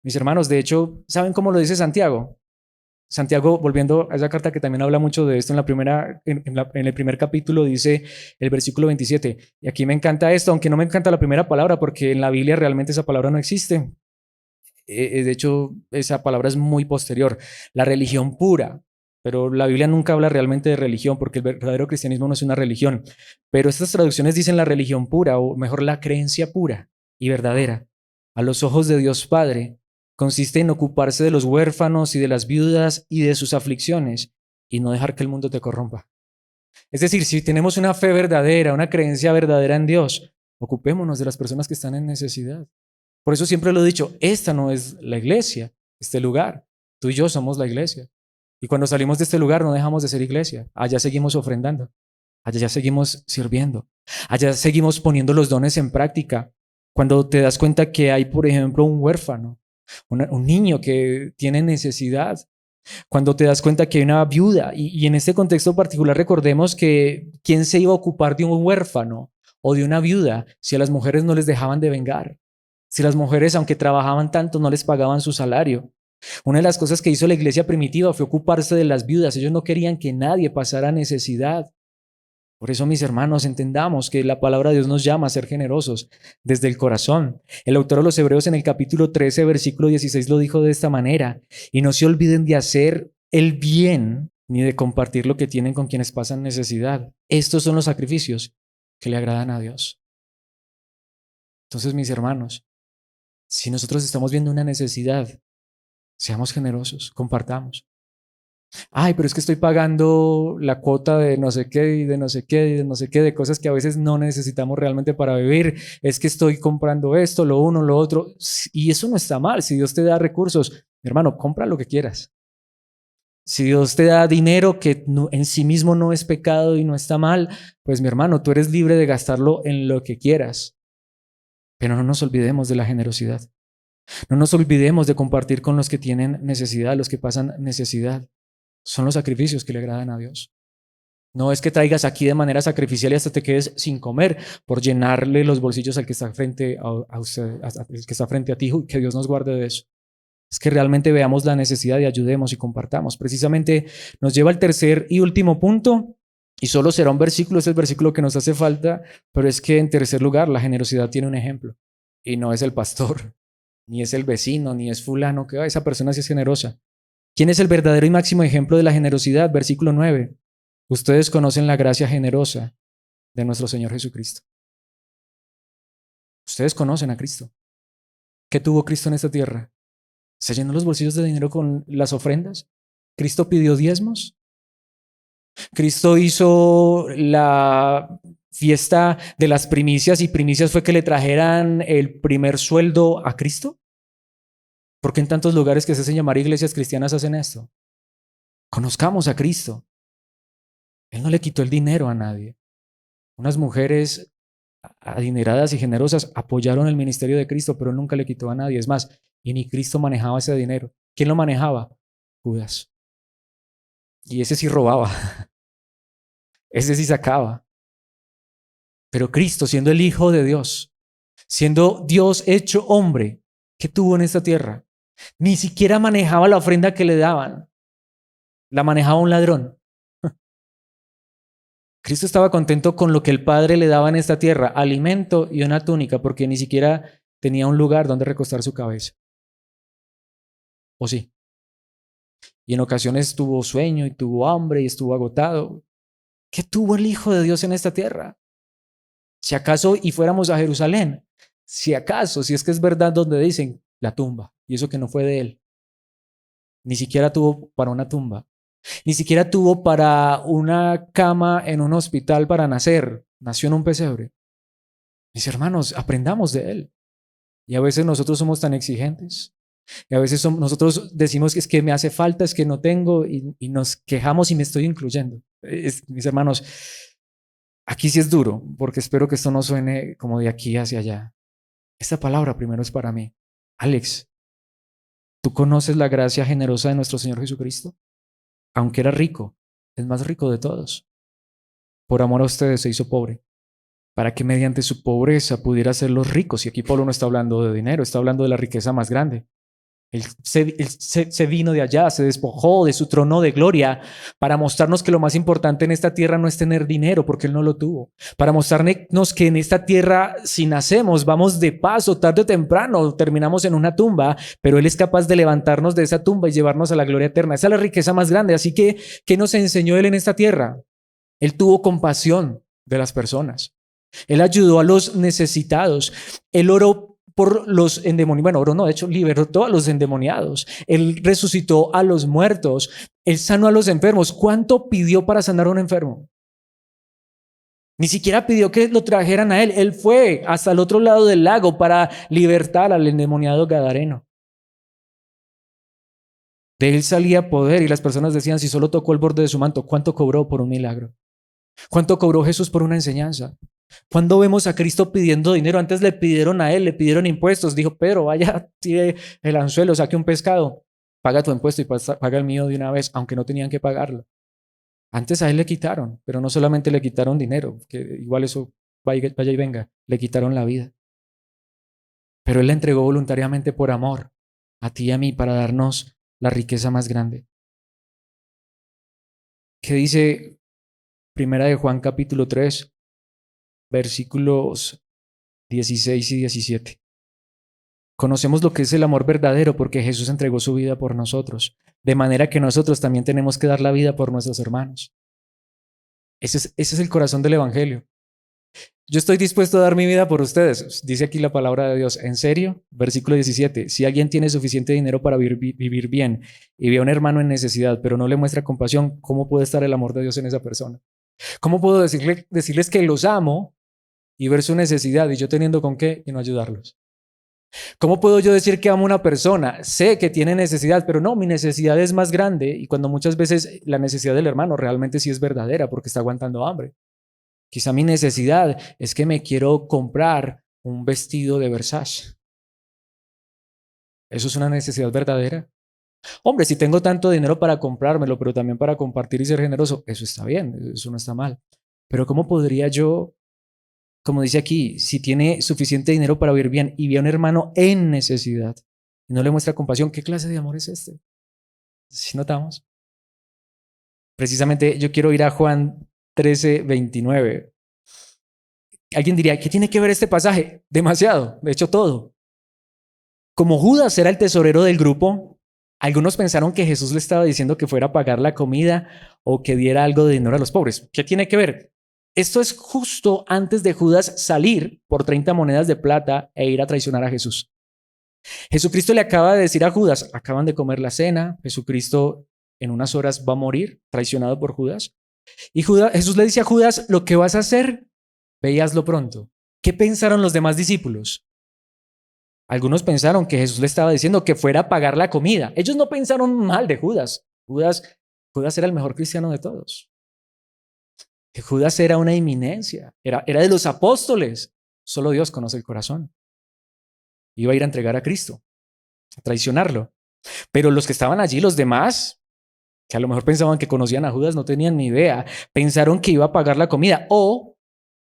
Mis hermanos, de hecho, ¿saben cómo lo dice Santiago? Santiago, volviendo a esa carta que también habla mucho de esto en el primer capítulo, dice el versículo 27. Y aquí me encanta esto, aunque no me encanta la primera palabra, porque en la Biblia realmente esa palabra no existe. De hecho, esa palabra es muy posterior. La religión pura. Pero la Biblia nunca habla realmente de religión, porque el verdadero cristianismo no es una religión. Pero estas traducciones dicen la religión pura, o mejor, la creencia pura y verdadera, a los ojos de Dios Padre, consiste en ocuparse de los huérfanos y de las viudas y de sus aflicciones y no dejar que el mundo te corrompa. Es decir, si tenemos una fe verdadera, una creencia verdadera en Dios, ocupémonos de las personas que están en necesidad. Por eso siempre lo he dicho, esta no es la iglesia, este lugar. Tú y yo somos la iglesia. Y cuando salimos de este lugar no dejamos de ser iglesia. Allá seguimos ofrendando. Allá seguimos sirviendo. Allá seguimos poniendo los dones en práctica. Cuando te das cuenta que hay, por ejemplo, un huérfano, un niño que tiene necesidad. Cuando te das cuenta que hay una viuda. Y en este contexto particular recordemos que ¿quién se iba a ocupar de un huérfano o de una viuda si a las mujeres no les dejaban de vengar? Si las mujeres, aunque trabajaban tanto, no les pagaban su salario. Una de las cosas que hizo la iglesia primitiva fue ocuparse de las viudas. Ellos no querían que nadie pasara necesidad. Por eso, mis hermanos, entendamos que la palabra de Dios nos llama a ser generosos desde el corazón. El autor de los Hebreos en el capítulo 13, versículo 16 lo dijo de esta manera. Y no se olviden de hacer el bien ni de compartir lo que tienen con quienes pasan necesidad. Estos son los sacrificios que le agradan a Dios. Entonces, mis hermanos, si nosotros estamos viendo una necesidad, seamos generosos, compartamos. Ay, pero es que estoy pagando la cuota de no sé qué y de no sé qué y de no sé qué, de cosas que a veces no necesitamos realmente para vivir. Es que estoy comprando esto, lo uno, lo otro. Y eso no está mal. Si Dios te da recursos, mi hermano, compra lo que quieras. Si Dios te da dinero que en sí mismo no es pecado y no está mal, pues mi hermano, tú eres libre de gastarlo en lo que quieras. Pero no nos olvidemos de la generosidad. No nos olvidemos de compartir con los que tienen necesidad, los que pasan necesidad. Son los sacrificios que le agradan a Dios. No es que traigas aquí de manera sacrificial y hasta te quedes sin comer por llenarle los bolsillos al que está frente a usted, al que está frente a ti, que Dios nos guarde de eso. Es que realmente veamos la necesidad y ayudemos y compartamos. Precisamente nos lleva al tercer y último punto, y solo será un versículo, es el versículo que nos hace falta, pero es que en tercer lugar la generosidad tiene un ejemplo, y no es el pastor, ni es el vecino, ni es fulano, que esa persona sí es generosa. ¿Quién es el verdadero y máximo ejemplo de la generosidad? Versículo 9. Ustedes conocen la gracia generosa de nuestro Señor Jesucristo. Ustedes conocen a Cristo. ¿Qué tuvo Cristo en esta tierra? ¿Se llenó los bolsillos de dinero con las ofrendas? ¿Cristo pidió diezmos? ¿Cristo hizo la fiesta de las primicias y primicias fue que le trajeran el primer sueldo a Cristo? ¿Por qué en tantos lugares que se hacen llamar iglesias cristianas hacen esto? Conozcamos a Cristo. Él no le quitó el dinero a nadie. Unas mujeres adineradas y generosas apoyaron el ministerio de Cristo, pero nunca le quitó a nadie. Es más, y ni Cristo manejaba ese dinero. ¿Quién lo manejaba? Judas. Y ese sí robaba. Ese sí sacaba. Pero Cristo, siendo el Hijo de Dios, siendo Dios hecho hombre, ¿qué tuvo en esta tierra? Ni siquiera manejaba la ofrenda que le daban. La manejaba un ladrón. Cristo estaba contento con lo que el Padre le daba en esta tierra, alimento y una túnica, porque ni siquiera tenía un lugar donde recostar su cabeza. ¿O sí? Y en ocasiones tuvo sueño y tuvo hambre y estuvo agotado. ¿Qué tuvo el Hijo de Dios en esta tierra? Si acaso y fuéramos a Jerusalén, si acaso, si es que es verdad donde dicen la tumba, y eso que no fue de él, ni siquiera tuvo para una tumba. Ni siquiera tuvo para una cama en un hospital para nacer. Nació en un pesebre. Mis hermanos, aprendamos de él. Y a veces nosotros somos tan exigentes. Y a veces nosotros decimos que es que me hace falta, es que no tengo, y nos quejamos y me estoy incluyendo. Mis hermanos, aquí sí es duro, porque espero que esto no suene como de aquí hacia allá. Esta palabra primero es para mí. Alex, ¿tú conoces la gracia generosa de nuestro Señor Jesucristo? Aunque era rico, es más rico de todos. Por amor a ustedes se hizo pobre, para que mediante su pobreza pudiera hacerlos ricos. Y aquí Pablo no está hablando de dinero, está hablando de la riqueza más grande. Él se vino de allá, se despojó de su trono de gloria para mostrarnos que lo más importante en esta tierra no es tener dinero, porque Él no lo tuvo. Para mostrarnos que en esta tierra, si nacemos, vamos de paso, tarde o temprano, terminamos en una tumba, pero Él es capaz de levantarnos de esa tumba y llevarnos a la gloria eterna. Esa es la riqueza más grande. Así que, ¿qué nos enseñó Él en esta tierra? Él tuvo compasión de las personas. Él ayudó a los necesitados. Él oró por los endemoniados. Bueno, oró no, de hecho, libertó a los endemoniados. Él resucitó a los muertos. Él sanó a los enfermos. ¿Cuánto pidió para sanar a un enfermo? Ni siquiera pidió que lo trajeran a él. Él fue hasta el otro lado del lago para libertar al endemoniado gadareno. De él salía poder y las personas decían, si solo tocó el borde de su manto, ¿cuánto cobró por un milagro? ¿Cuánto cobró Jesús por una enseñanza? Cuando vemos a Cristo pidiendo dinero, antes le pidieron a él, le pidieron impuestos. Dijo, Pedro, vaya, tire el anzuelo, saque un pescado, paga tu impuesto y paga el mío de una vez, aunque no tenían que pagarlo. Antes a él le quitaron, pero no solamente le quitaron dinero, que igual eso vaya y venga, le quitaron la vida. Pero él la entregó voluntariamente por amor a ti y a mí para darnos la riqueza más grande. ¿Qué dice Primera de Juan capítulo 3, versículos 16 y 17? Conocemos lo que es el amor verdadero porque Jesús entregó su vida por nosotros, de manera que nosotros también tenemos que dar la vida por nuestros hermanos. Ese es el corazón del Evangelio. Yo estoy dispuesto a dar mi vida por ustedes, dice aquí la palabra de Dios. ¿En serio? Versículo 17. Si alguien tiene suficiente dinero para vivir bien y ve a un hermano en necesidad, pero no le muestra compasión, ¿cómo puede estar el amor de Dios en esa persona? ¿Cómo puedo decirles que los amo y ver su necesidad y yo teniendo con qué y no ayudarlos? ¿Cómo puedo yo decir que amo a una persona? Sé que tiene necesidad, pero no, mi necesidad es más grande, y cuando muchas veces la necesidad del hermano realmente sí es verdadera porque está aguantando hambre. Quizá mi necesidad es que me quiero comprar un vestido de Versace. ¿Eso es una necesidad verdadera? Hombre, si tengo tanto dinero para comprármelo, pero también para compartir y ser generoso, eso está bien, eso no está mal. Pero ¿cómo podría yo, como dice aquí, si tiene suficiente dinero para vivir bien y ve a un hermano en necesidad y no le muestra compasión, qué clase de amor es este? Si notamos. Precisamente yo quiero ir a Juan 13:29. Alguien diría, ¿qué tiene que ver este pasaje? Demasiado, de hecho todo. Como Judas era el tesorero del grupo, algunos pensaron que Jesús le estaba diciendo que fuera a pagar la comida o que diera algo de dinero a los pobres. ¿Qué tiene que ver? Esto es justo antes de Judas salir por 30 monedas de plata e ir a traicionar a Jesús. Jesucristo le acaba de decir a Judas, acaban de comer la cena, Jesucristo en unas horas va a morir, traicionado por Judas. Y Jesús le dice a Judas, lo que vas a hacer, veíaslo pronto. ¿Qué pensaron los demás discípulos? Algunos pensaron que Jesús le estaba diciendo que fuera a pagar la comida. Ellos no pensaron mal de Judas. Judas era el mejor cristiano de todos. Que Judas era una eminencia, era de los apóstoles. Solo Dios conoce el corazón. Iba a ir a entregar a Cristo, a traicionarlo. Pero los que estaban allí, los demás, que a lo mejor pensaban que conocían a Judas, no tenían ni idea. Pensaron que iba a pagar la comida o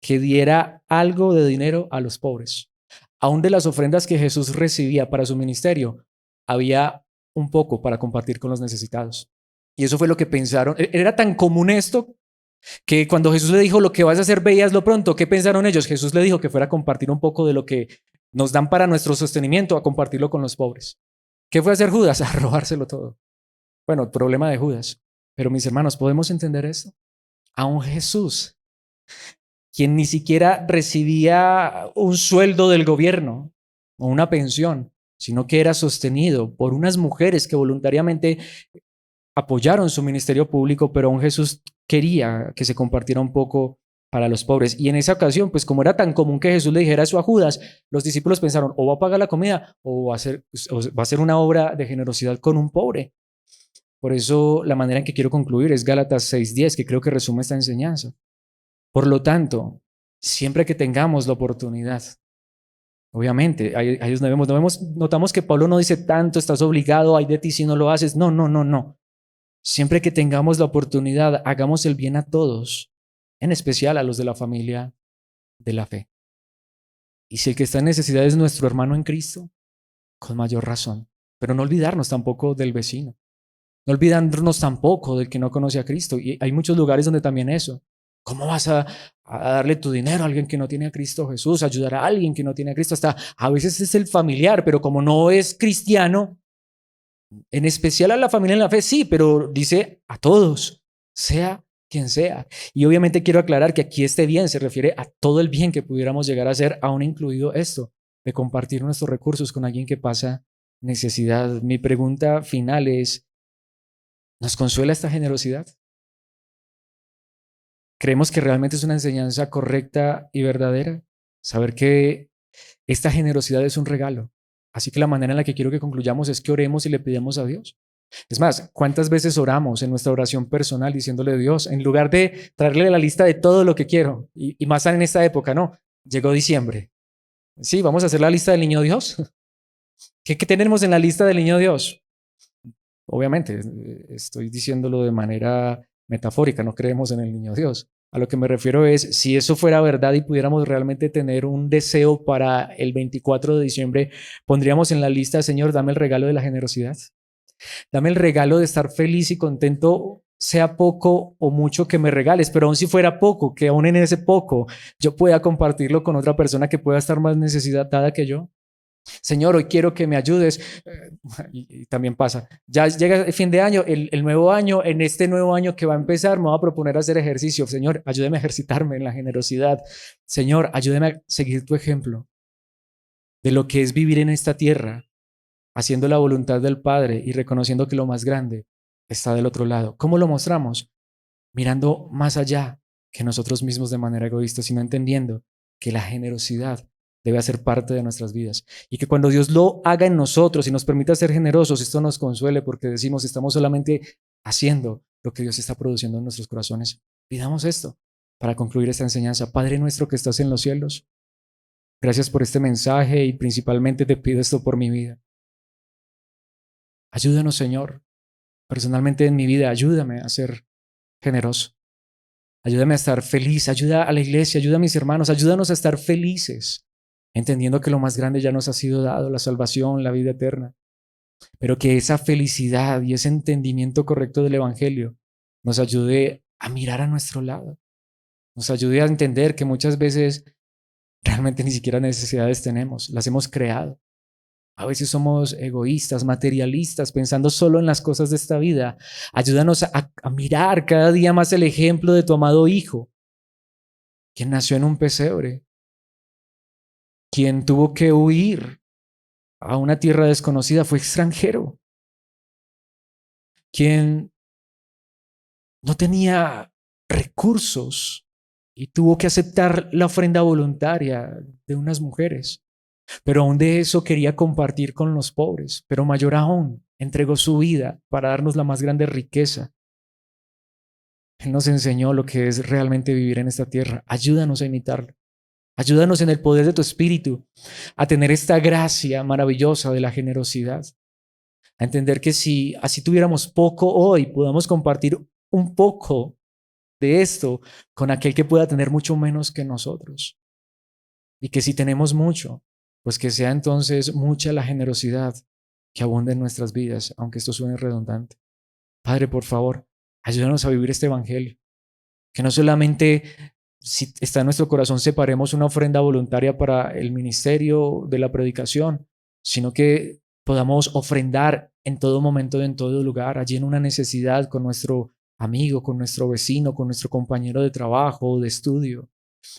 que diera algo de dinero a los pobres. Aún de las ofrendas que Jesús recibía para su ministerio, había un poco para compartir con los necesitados. Y eso fue lo que pensaron. Era tan común esto que cuando Jesús le dijo, lo que vas a hacer, veíaslo pronto, ¿qué pensaron ellos? Jesús le dijo que fuera a compartir un poco de lo que nos dan para nuestro sostenimiento, a compartirlo con los pobres. ¿Qué fue a hacer Judas? A robárselo todo. Bueno, el problema de Judas. Pero mis hermanos, ¿podemos entender esto? Aún Jesús, quien ni siquiera recibía un sueldo del gobierno o una pensión, sino que era sostenido por unas mujeres que voluntariamente apoyaron su ministerio público, pero aún Jesús quería que se compartiera un poco para los pobres. Y en esa ocasión, pues como era tan común que Jesús le dijera eso a Judas, los discípulos pensaron, o va a pagar la comida o va a hacer una obra de generosidad con un pobre. Por eso la manera en que quiero concluir es Gálatas 6:10, que creo que resume esta enseñanza. Por lo tanto, siempre que tengamos la oportunidad, obviamente, ahí notamos que Pablo no dice tanto, estás obligado, ay de ti si no lo haces. No, no, no, no. Siempre que tengamos la oportunidad, hagamos el bien a todos, en especial a los de la familia de la fe. Y si el que está en necesidad es nuestro hermano en Cristo, con mayor razón. Pero no olvidarnos tampoco del vecino. No olvidarnos tampoco del que no conoce a Cristo. Y hay muchos lugares donde también eso. ¿Cómo vas a darle tu dinero a alguien que no tiene a Cristo Jesús? Ayudar a alguien que no tiene a Cristo. Hasta a veces es el familiar, pero como no es cristiano, en especial a la familia en la fe, sí, pero dice a todos, sea quien sea. Y obviamente quiero aclarar que aquí este bien se refiere a todo el bien que pudiéramos llegar a hacer, aún incluido esto, de compartir nuestros recursos con alguien que pasa necesidad. Mi pregunta final es, ¿nos consuela esta generosidad? ¿Creemos que realmente es una enseñanza correcta y verdadera? Saber que esta generosidad es un regalo. Así que la manera en la que quiero que concluyamos es que oremos y le pidamos a Dios. Es más, ¿cuántas veces oramos en nuestra oración personal diciéndole a Dios, en lugar de traerle la lista de todo lo que quiero, y más en esta época, no, llegó diciembre. Sí, vamos a hacer la lista del niño Dios. ¿Qué tenemos en la lista del niño Dios? Obviamente, estoy diciéndolo de manera metafórica, no creemos en el niño Dios. A lo que me refiero es, si eso fuera verdad y pudiéramos realmente tener un deseo para el 24 de diciembre, pondríamos en la lista, Señor, dame el regalo de la generosidad. Dame el regalo de estar feliz y contento, sea poco o mucho que me regales, pero aun si fuera poco, que aún en ese poco yo pueda compartirlo con otra persona que pueda estar más necesitada que yo. Señor, hoy quiero que me ayudes. Y también pasa, ya llega el fin de año, el nuevo año, en este nuevo año que va a empezar, me voy a proponer hacer ejercicio. Señor, ayúdeme a ejercitarme en la generosidad. Señor, ayúdeme a seguir tu ejemplo de lo que es vivir en esta tierra, haciendo la voluntad del Padre y reconociendo que lo más grande está del otro lado. ¿Cómo lo mostramos? Mirando más allá que nosotros mismos de manera egoísta, sino entendiendo que la generosidad debe hacer parte de nuestras vidas y que cuando Dios lo haga en nosotros y nos permita ser generosos, esto nos consuele porque decimos estamos solamente haciendo lo que Dios está produciendo en nuestros corazones. Pidamos esto para concluir esta enseñanza. Padre nuestro que estás en los cielos, gracias por este mensaje y principalmente te pido esto por mi vida. Ayúdanos, Señor, personalmente en mi vida, ayúdame a ser generoso. Ayúdame a estar feliz, ayuda a la iglesia, ayuda a mis hermanos, ayúdanos a estar felices, entendiendo que lo más grande ya nos ha sido dado, la salvación, la vida eterna. Pero que esa felicidad y ese entendimiento correcto del Evangelio nos ayude a mirar a nuestro lado, nos ayude a entender que muchas veces realmente ni siquiera necesidades tenemos, las hemos creado. A veces somos egoístas, materialistas, pensando solo en las cosas de esta vida. Ayúdanos a mirar cada día más el ejemplo de tu amado Hijo, quien nació en un pesebre, quien tuvo que huir a una tierra desconocida, fue extranjero, quien no tenía recursos y tuvo que aceptar la ofrenda voluntaria de unas mujeres. Pero aún de eso quería compartir con los pobres, pero mayor aún, entregó su vida para darnos la más grande riqueza. Él nos enseñó lo que es realmente vivir en esta tierra. Ayúdanos a imitarlo. Ayúdanos en el poder de tu espíritu a tener esta gracia maravillosa de la generosidad. A entender que si así tuviéramos poco hoy, podamos compartir un poco de esto con aquel que pueda tener mucho menos que nosotros. Y que si tenemos mucho, pues que sea entonces mucha la generosidad que abunde en nuestras vidas, aunque esto suene redundante. Padre, por favor, ayúdanos a vivir este evangelio. Que no solamente si está en nuestro corazón separemos una ofrenda voluntaria para el ministerio de la predicación, sino que podamos ofrendar en todo momento, en todo lugar, allí en una necesidad con nuestro amigo, con nuestro vecino, con nuestro compañero de trabajo o de estudio.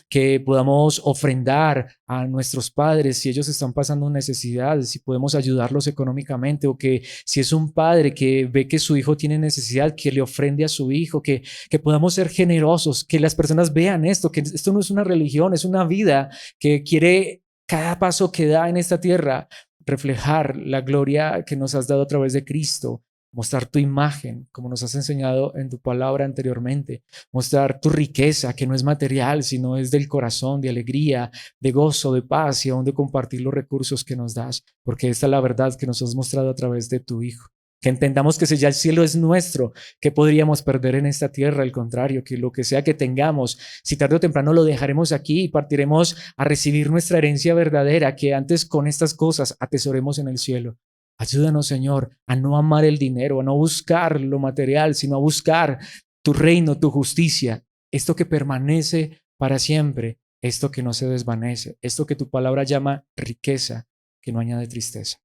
que podamos ofrendar a nuestros padres si ellos están pasando necesidades, si podemos ayudarlos económicamente, o que si es un padre que ve que su hijo tiene necesidad, que le ofrende a su hijo, que podamos ser generosos, que las personas vean esto, que esto no es una religión, es una vida que quiere cada paso que da en esta tierra reflejar la gloria que nos has dado a través de Cristo, mostrar tu imagen, como nos has enseñado en tu palabra anteriormente, mostrar tu riqueza, que no es material, sino es del corazón, de alegría, de gozo, de paz y aún de compartir los recursos que nos das, porque esta es la verdad que nos has mostrado a través de tu Hijo. Que entendamos que si ya el cielo es nuestro, ¿qué podríamos perder en esta tierra? Al contrario, que lo que sea que tengamos, si tarde o temprano lo dejaremos aquí y partiremos a recibir nuestra herencia verdadera, que antes con estas cosas atesoremos en el cielo. Ayúdanos, Señor, a no amar el dinero, a no buscar lo material, sino a buscar tu reino, tu justicia, esto que permanece para siempre, esto que no se desvanece, esto que tu palabra llama riqueza, que no añade tristeza.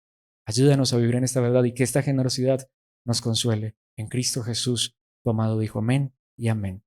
Ayúdanos a vivir en esta verdad y que esta generosidad nos consuele. En Cristo Jesús, tu amado Hijo. Amén y amén.